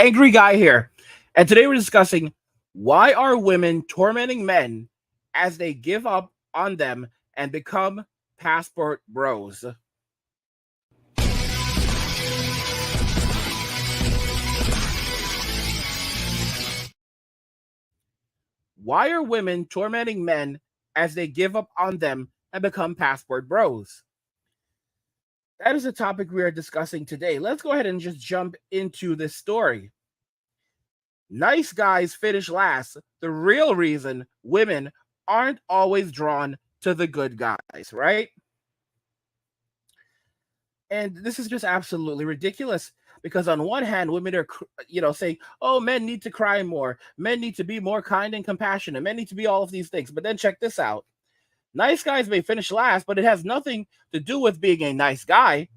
Angry Guy here. And today we're discussing why are women tormenting men as they give up on them and become passport bros. Why are women tormenting men as they give up on them and become passport bros? That is the topic we are discussing today. Let's go ahead and just jump into this story. Nice guys finish last. The real reason women aren't always drawn to the good guys, right? And this is just absolutely ridiculous because on one hand, women are, saying, "Oh, men need to cry more. Men need to be more kind and compassionate. Men need to be all of these things." But then check this out: nice guys may finish last, but it has nothing to do with being a nice guy.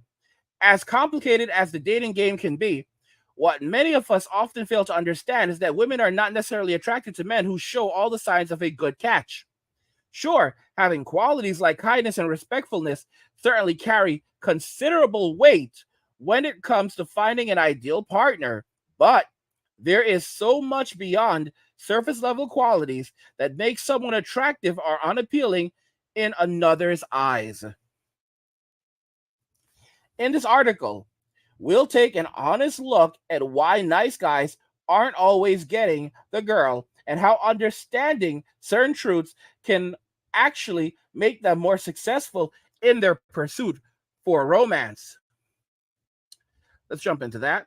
As complicated as the dating game can be, what many of us often fail to understand is that women are not necessarily attracted to men who show all the signs of a good catch. Sure, having qualities like kindness and respectfulness certainly carry considerable weight when it comes to finding an ideal partner, but there is so much beyond surface level qualities that make someone attractive or unappealing in another's eyes. In this article, we'll take an honest look at why nice guys aren't always getting the girl and how understanding certain truths can actually make them more successful in their pursuit for romance. Let's jump into that.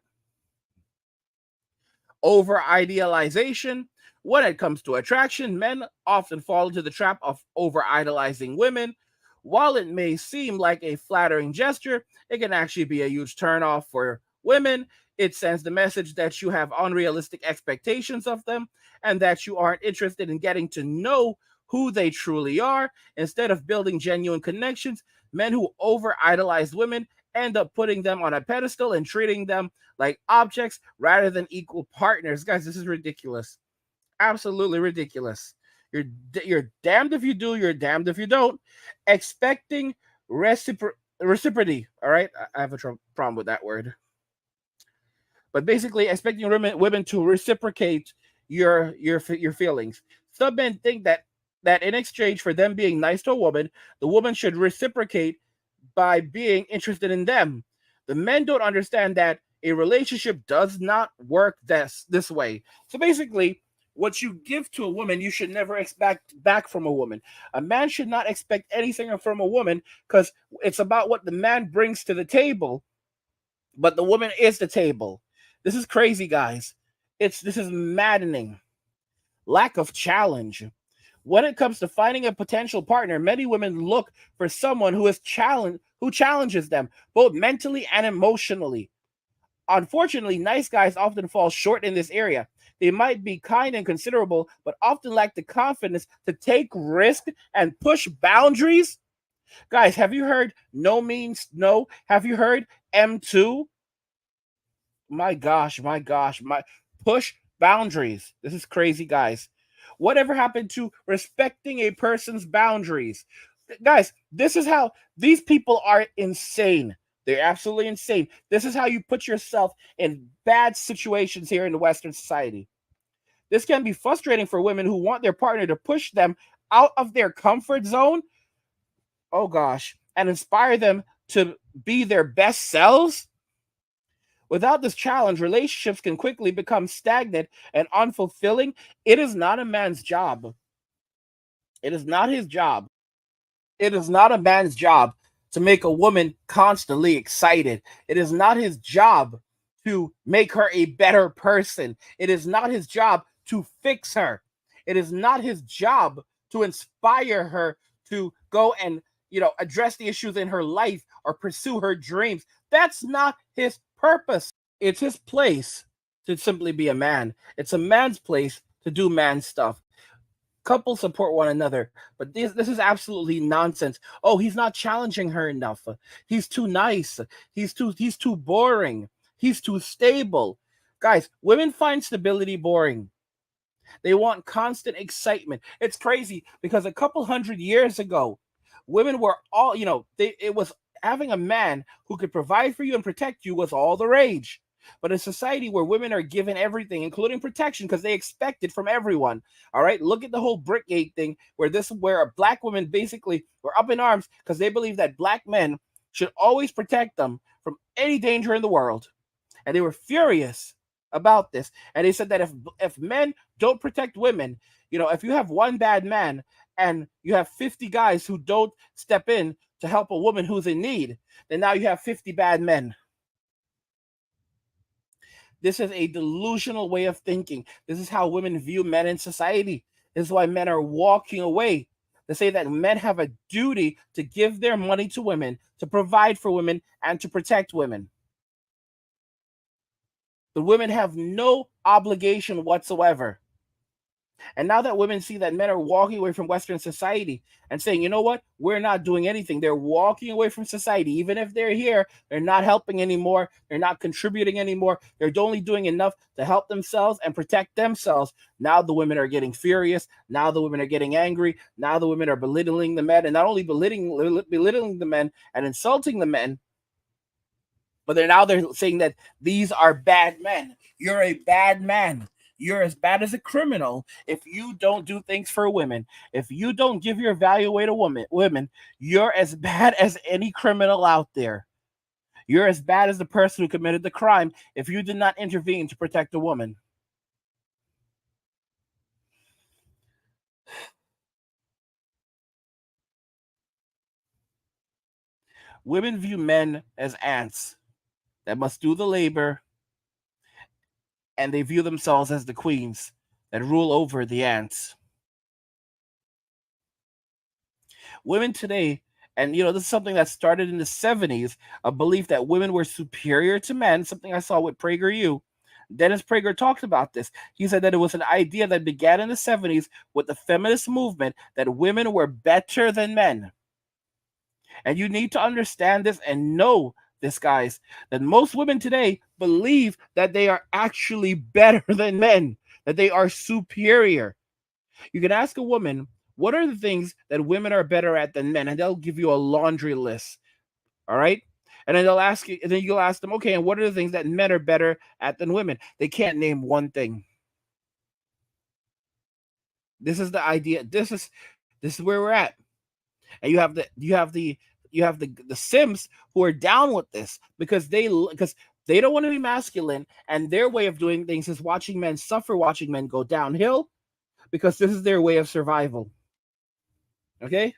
Over idealization. When it comes to attraction, men often fall into the trap of over idolizing women. While it may seem like a flattering gesture, it can actually be a huge turnoff for women. It sends the message that you have unrealistic expectations of them and that you aren't interested in getting to know who they truly are. Instead of building genuine connections, men who over idolize women end up putting them on a pedestal and treating them like objects rather than equal partners. Guys, this is ridiculous. Absolutely ridiculous. You're damned if you do, you're damned if you don't. Expecting reciprocity. All right, I have a problem with that word. But basically, expecting women to reciprocate your feelings. Some men think that in exchange for them being nice to a woman, the woman should reciprocate by being interested in them. The men don't understand that a relationship does not work this way. So basically, what you give to a woman, you should never expect back from a woman. A man should not expect anything from a woman because it's about what the man brings to the table, but the woman is the table. This is crazy, guys. This is maddening. Lack of challenge. When it comes to finding a potential partner, many women look for someone who challenges them both mentally and emotionally. Unfortunately, nice guys often fall short in this area. They might be kind and considerable, but often lack the confidence to take risks and push boundaries. Guys, have you heard no means no? Have you heard M2? My gosh, my push boundaries. This is crazy, guys. Whatever happened to respecting a person's boundaries? Guys, this is how these people are insane. They're absolutely insane. This is how you put yourself in bad situations here in the Western society. This can be frustrating for women who want their partner to push them out of their comfort zone. Oh gosh, and inspire them to be their best selves. Without this challenge, relationships can quickly become stagnant and unfulfilling. It is not a man's job. It is not his job. It is not a man's job to make a woman constantly excited. It is not his job to make her a better person. It is not his job to fix her. It is not his job to inspire her to go and, address the issues in her life or pursue her dreams. That's not his purpose. It's his place to simply be a man. It's a man's place to do man stuff. Couples support one another, but this is absolutely nonsense. Oh, he's not challenging her enough. He's too nice. He's too boring. He's too stable. Guys, women find stability boring. They want constant excitement. It's crazy because a couple hundred years ago, women were all, it was having a man who could provide for you and protect you was all the rage. But in society where women are given everything, including protection, because they expect it from everyone. All right, look at the whole Brickgate thing, where a black woman basically were up in arms because they believe that black men should always protect them from any danger in the world, and they were furious about this. And they said that if men don't protect women, if you have one bad man and you have 50 guys who don't step in to help a woman who's in need, then now you have 50 bad men. This is a delusional way of thinking. This is how women view men in society. This is why men are walking away. They say that men have a duty to give their money to women, to provide for women, and to protect women. The women have no obligation whatsoever. And now that women see that men are walking away from Western society and saying, you know what, we're not doing anything. They're walking away from society. Even if they're here, they're not helping anymore. They're not contributing anymore. They're only doing enough to help themselves and protect themselves. Now the women are getting furious. Now the women are getting angry. Now the women are belittling the men, and not only belittling the men and insulting the men, but they're saying that these are bad men. You're a bad man. You're as bad as a criminal if you don't do things for women. If you don't give your value away to women, you're as bad as any criminal out there. You're as bad as the person who committed the crime if you did not intervene to protect a woman. Women view men as ants that must do the labor, and they view themselves as the queens that rule over the ants. Women today, and this is something that started in the 70s, a belief that women were superior to men, something I saw with PragerU. Dennis Prager talked about this. He said that it was an idea that began in the 70s with the feminist movement, that women were better than men. And you need to understand this and know this, guys, that most women today believe that they are actually better than men, that they are superior. You can ask a woman, what are the things that women are better at than men? And they'll give you a laundry list. All right. And then they'll ask you, and then you'll ask them, okay, and what are the things that men are better at than women? They can't name one thing. This is the idea. This is where we're at. And you have the Sims who are down with this because they don't want to be masculine, and their way of doing things is watching men suffer, watching men go downhill, because this is their way of survival. Okay?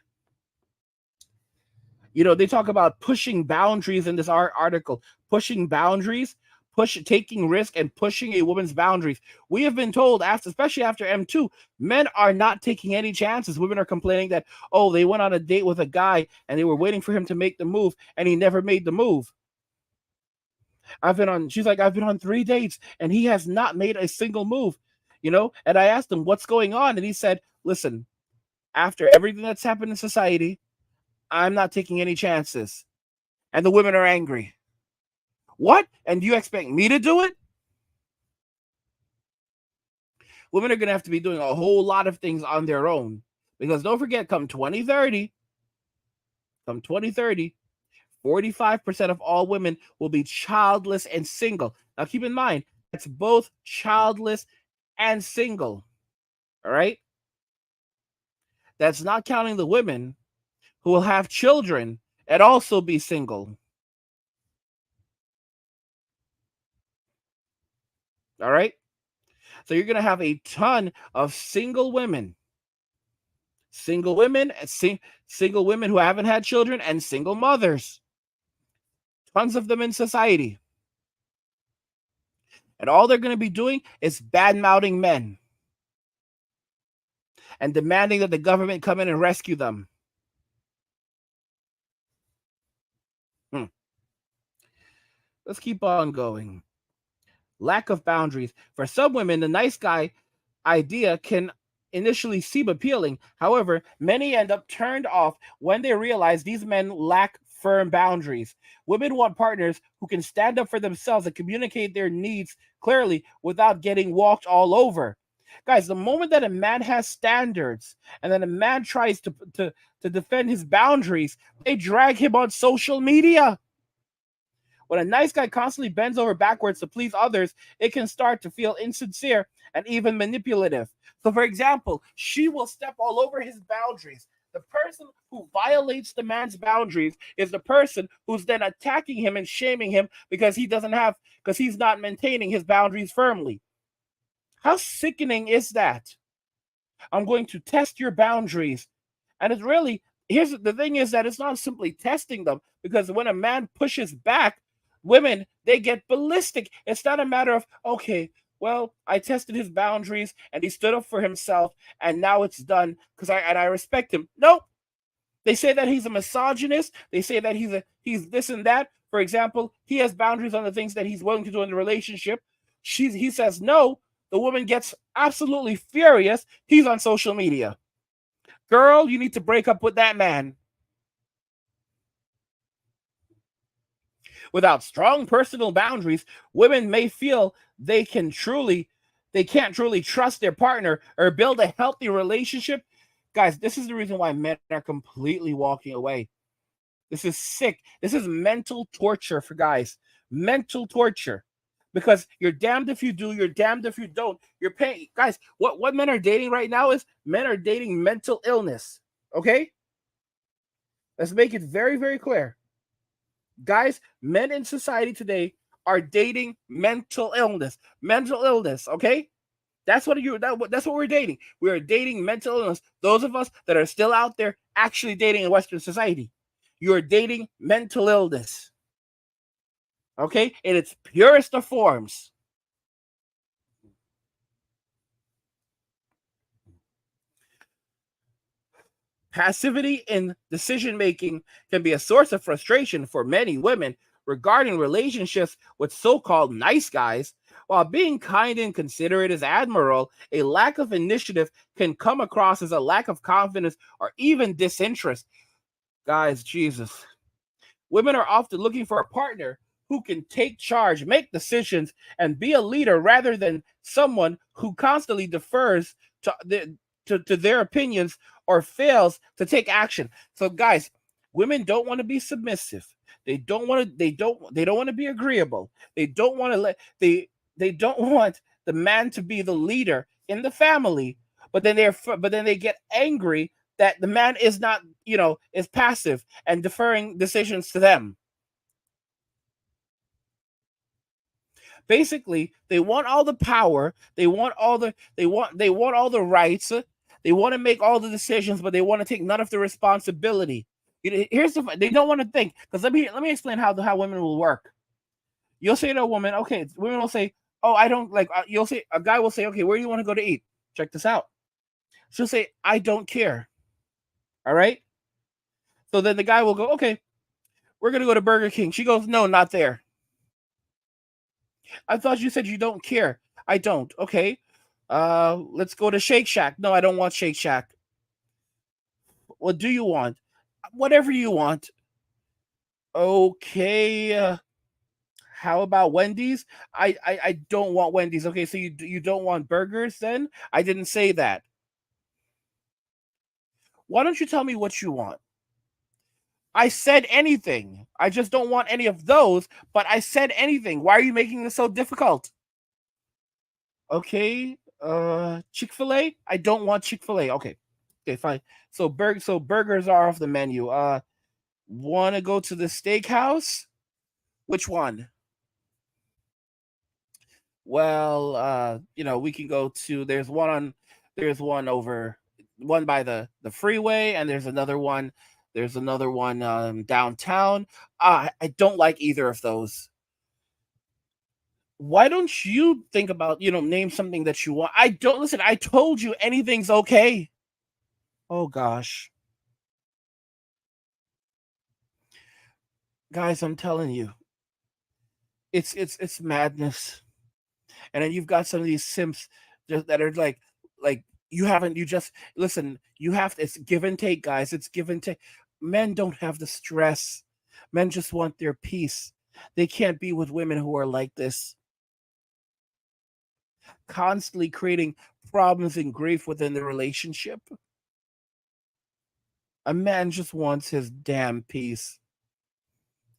They talk about pushing boundaries in this article, pushing boundaries, taking risk and pushing a woman's boundaries. We have been told, especially after M2, men are not taking any chances. Women are complaining that, oh, they went on a date with a guy and they were waiting for him to make the move and he never made the move. She's like, I've been on 3 dates and he has not made a single move, and I asked him what's going on. And he said, listen, after everything that's happened in society, I'm not taking any chances. And the women are angry. What? And you expect me to do it? Women are going to have to be doing a whole lot of things on their own. Because don't forget, come 2030, 45% of all women will be childless and single. Now, keep in mind, that's both childless and single. All right? That's not counting the women who will have children and also be single. All right? So you're going to have a ton of single women. Single women who haven't had children, and single mothers. Tons of them in society. And all they're going to be doing is bad-mouthing men and demanding that the government come in and rescue them. Let's keep on going. Lack of boundaries. For some women, the nice guy idea can initially seem appealing. However, many end up turned off when they realize these men lack firm boundaries. Women want partners who can stand up for themselves and communicate their needs clearly without getting walked all over. Guys, the moment that a man has standards and then a man tries to defend his boundaries, they drag him on social media. When a nice guy constantly bends over backwards to please others, it can start to feel insincere and even manipulative. So, for example, she will step all over his boundaries. The person who violates the man's boundaries is the person who's then attacking him and shaming him because he's not maintaining his boundaries firmly. How sickening is that? I'm going to test your boundaries. And it's really, here's the thing is that it's not simply testing them, because when a man pushes back, women, they get ballistic. It's not a matter of, okay, well, I tested his boundaries and he stood up for himself and now it's done because I respect him. No, they say that he's a misogynist. They say that he's this and that. For example, he has boundaries on the things that he's willing to do in the relationship. He says no. The woman gets absolutely furious. He's on social media. Girl, you need to break up with that man. Without strong personal boundaries, women may feel they can't truly trust their partner or build a healthy relationship. Guys, this is the reason why men are completely walking away. This is sick. This is mental torture for guys. Mental torture. Because you're damned if you do, you're damned if you don't. You're paying, guys. What men are dating right now is men are dating mental illness. Okay, let's make it very very clear, guys. Men in society today are dating mental illness. Mental illness. Okay, that's what we're dating. We are dating mental illness. Those of us that are still out there actually dating in Western society, you are dating mental illness. Okay, in its purest of forms. Passivity in decision making can be a source of frustration for many women regarding relationships with so called nice guys. While being kind and considerate is admirable, a lack of initiative can come across as a lack of confidence or even disinterest. Guys, Jesus. Women are often looking for a partner who can take charge, make decisions, and be a leader rather than someone who constantly defers to, to their opinions or fails to take action. So, guys, women don't want to be submissive. They don't want to. They don't want to be agreeable. They don't want to let. They don't want the man to be the leader in the family. But then they get angry that the man is not, is passive and deferring decisions to them. Basically, they want all the power, they want all the rights, they want to make all the decisions, but they want to take none of the responsibility. Here's they don't want to think, because let me explain how women will work. You'll say to a woman, okay, women will say, oh, I don't like. You'll say a guy will say, okay, where do you want to go to eat? Check this out. She'll say, I don't care. All right. So then the guy will go, okay, we're gonna go to Burger King. She goes, no, not there. I thought you said you don't care. I don't. Okay. Let's go to Shake Shack. No, I don't want Shake Shack. What do you want? Whatever you want. Okay. How about Wendy's? I don't want Wendy's. Okay, so you don't want burgers then? I didn't say that. Why don't you tell me what you want? I said anything. I just don't want any of those, but I said anything. Why are you making this so difficult? Okay. Chick-fil-A? I don't want Chick-fil-A. Okay. Okay, fine. So burgers are off the menu. Want to go to the steakhouse? Which one? Well, we can go to there's one over one by the freeway, and there's another one downtown. I don't like either of those. Why don't you think about, name something that you want? I don't listen. I told you anything's okay. Oh gosh. Guys, I'm telling you, it's madness. And then you've got some of these simps that are like you haven't you just listen, you have to, it's give and take, guys. It's give and take. Men don't have the stress. Men just want their peace. They can't be with women who are like this, constantly creating problems and grief within the relationship. A man just wants his damn peace.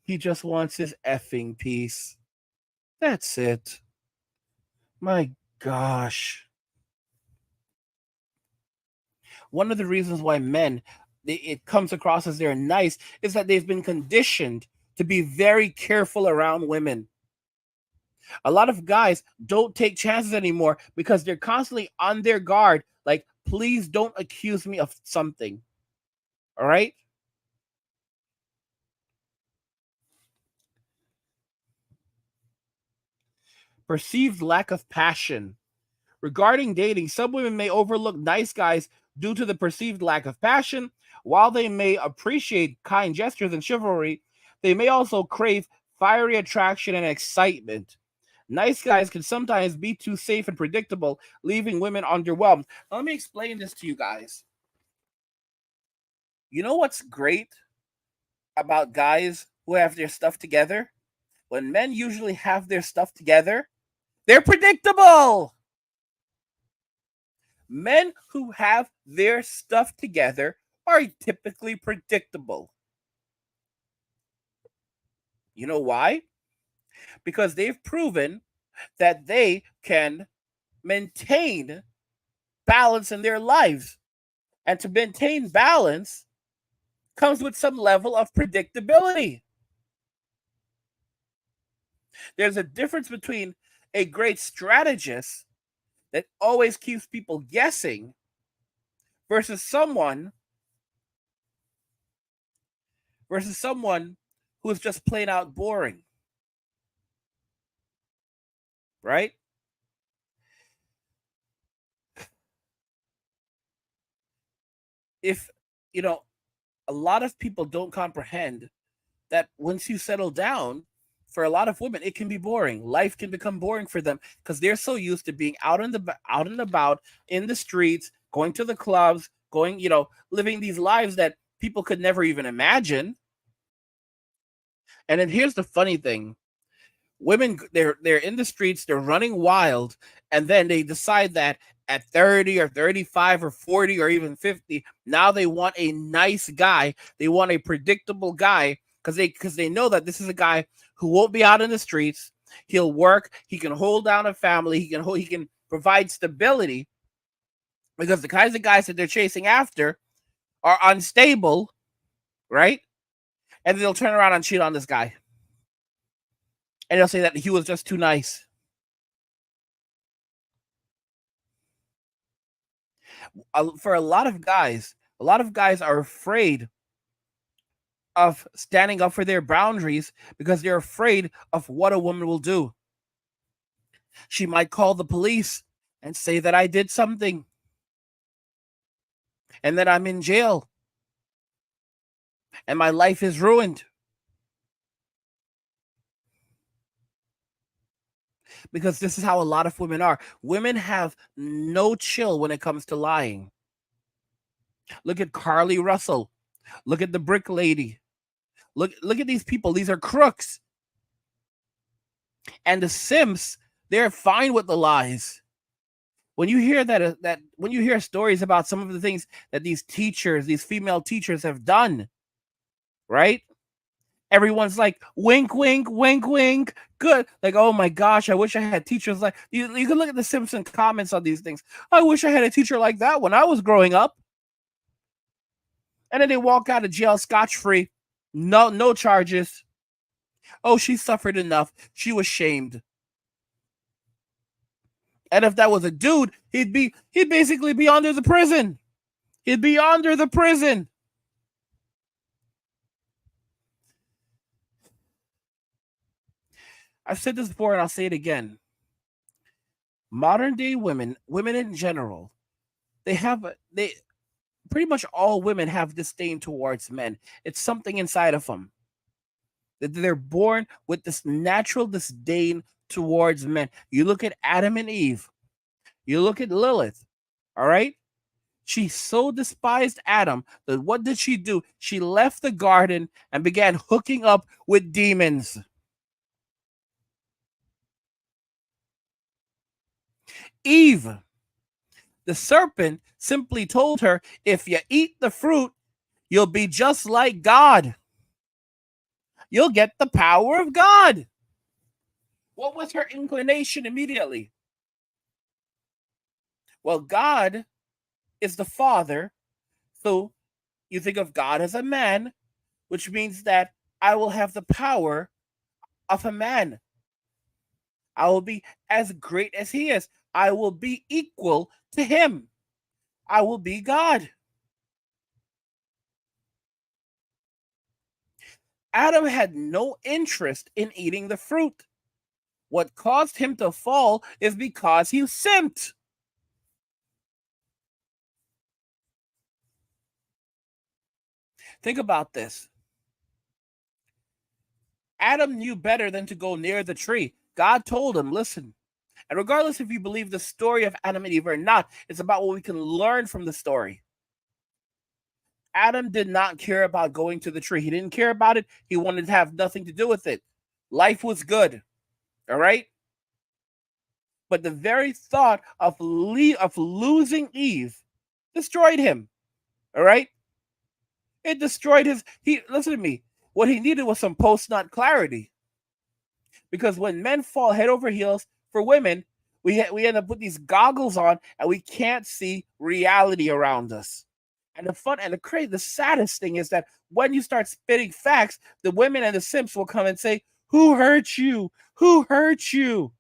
He just wants his effing peace. That's it. My gosh. One of the reasons why men, it comes across as they're nice is that they've been conditioned to be very careful around women. A lot of guys don't take chances anymore because they're constantly on their guard. Like, please don't accuse me of something. All right. Perceived lack of passion. Regarding dating, some women may overlook nice guys due to the perceived lack of passion. While they may appreciate kind gestures and chivalry, they may also crave fiery attraction and excitement. Nice guys can sometimes be too safe and predictable, leaving women underwhelmed. Now, let me explain this to you guys. You know what's great about guys who have their stuff together? When men usually have their stuff together, they're predictable. Men who have their stuff together are typically predictable. You know why? Because they've proven that they can maintain balance in their lives. And to maintain balance comes with some level of predictability. There's a difference between a great strategist that always keeps people guessing versus someone who is just plain out boring. Right? If you know, a lot of people don't comprehend that once you settle down, for a lot of women, it can be boring. Life can become boring for them because they're so used to being out and about in the streets, going to the clubs, living these lives that people could never even imagine. And then here's the funny thing: women, they're in the streets, they're running wild, and then they decide that at 30 or 35 or 40 or even 50, now they want a nice guy, they want a predictable guy, because they know that this is a guy who won't be out in the streets. He'll work, he can hold down a family, he can provide stability, because the kinds of guys that they're chasing after are unstable, right? And they'll turn around and cheat on this guy, and they'll say that he was just too nice. For a lot of guys, are afraid of standing up for their boundaries because they're afraid of what a woman will do. She might call the police and say that I did something and that I'm in jail and my life is ruined. Because this is how a lot of women are. Women have no chill when it comes to lying. Look at Carly Russell. Look at the brick lady. Look at these people. These are crooks. And the Sims, they're fine with the lies. When you hear when you hear stories about some of the things that these female teachers have done, right? Everyone's like, wink, wink, wink, wink. Good. Like, oh my gosh, I wish I had teachers like you. You can look at the Simpson comments on these things. I wish I had a teacher like that when I was growing up. And then they walk out of jail scotch-free. No charges. Oh, she suffered enough. She was shamed. And if that was a dude, he'd basically be under the prison. He'd be under the prison. I've said this before and I'll say it again. Modern day women in general, they pretty much all women have disdain towards men. It's something inside of them. They're born with this natural disdain towards men. You look at Adam and Eve. You look at Lilith. All right? She so despised Adam that what did she do? She left the garden and began hooking up with demons. Eve, the serpent, simply told her, if you eat the fruit, you'll be just like God. you'll get the power of God. What was her inclination immediately? Well, God is the Father. So you think of God as a man, which means that I will have the power of a man. I will be as great as he is. I will be equal to him. I will be God. Adam had no interest in eating the fruit. What caused him to fall is because he sinned. Think about this. Adam knew better than to go near the tree. God told him, listen, and regardless if you believe the story of Adam and Eve or not, it's about what we can learn from the story. Adam did not care about going to the tree. He didn't care about it. He wanted to have nothing to do with it. Life was good. All right? But the very thought of losing Eve destroyed him. All right? It destroyed he listen to me. What he needed was some post-nut clarity. Because when men fall head over heels for women, we end up with these goggles on and we can't see reality around us. And the saddest thing is that when you start spitting facts, the women and the simps will come and say, "Who hurt you? Who hurt you?"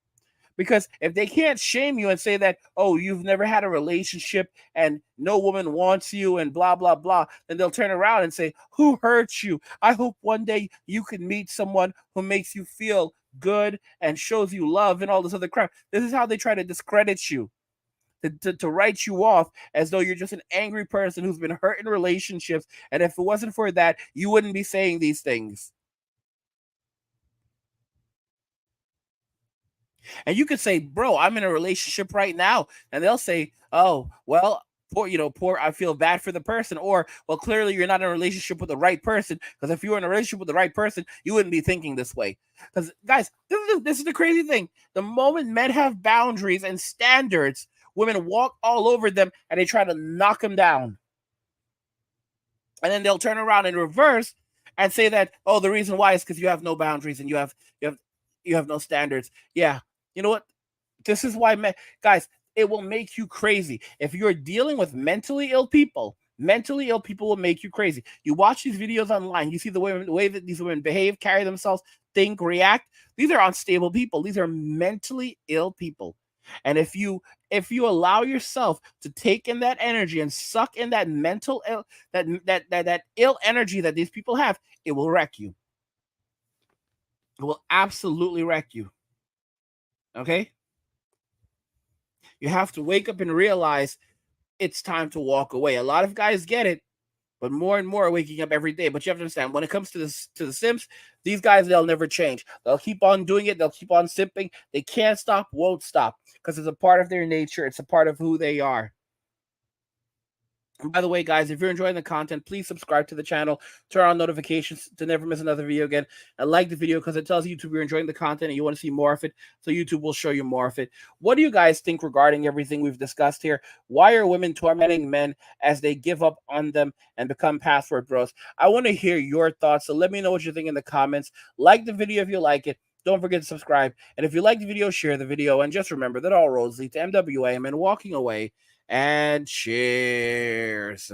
Because if they can't shame you and say that, oh, you've never had a relationship and no woman wants you and blah, blah, blah, then they'll turn around and say, who hurt you? I hope one day you can meet someone who makes you feel good and shows you love and all this other crap. This is how they try to discredit you. To write you off as though you're just an angry person who's been hurt in relationships. And if it wasn't for that, you wouldn't be saying these things. And you could say, bro, I'm in a relationship right now. And they'll say, oh, well, poor, I feel bad for the person. Or, well, clearly you're not in a relationship with the right person. Because if you were in a relationship with the right person, you wouldn't be thinking this way. Because, guys, this is the crazy thing. The moment men have boundaries and standards, women walk all over them and they try to knock them down. And then they'll turn around in reverse and say that, oh, the reason why is because you have no boundaries and you have no standards. Yeah. You know what? This is why, guys, it will make you crazy. If you're dealing with mentally ill people will make you crazy. You watch these videos online, you see the way that these women behave, carry themselves, think, react. These are unstable people. These are mentally ill people. And if you allow yourself to take in that energy and suck in that mental ill, that ill energy that these people have, it will wreck you. It will absolutely wreck you. Okay? You have to wake up and realize it's time to walk away. A lot of guys get it, but more and more are waking up every day. But you have to understand, when it comes to the Sims, these guys, they'll never change. They'll keep on doing it. They'll keep on simping. They can't stop, won't stop, because it's a part of their nature. It's a part of who they are. And by the way, guys, if you're enjoying the content, please subscribe to the channel, turn on notifications to never miss another video again, and like the video because it tells YouTube you're enjoying the content and you want to see more of it, so YouTube will show you more of it. What do you guys think regarding everything we've discussed here? Why are women tormenting men as they give up on them and become password bros? I want to hear your thoughts, so let me know what you think in the comments. Like the video if you like it. Don't forget to subscribe. And if you like the video, share the video. And just remember that all roads lead to MWA and walking away. And cheers.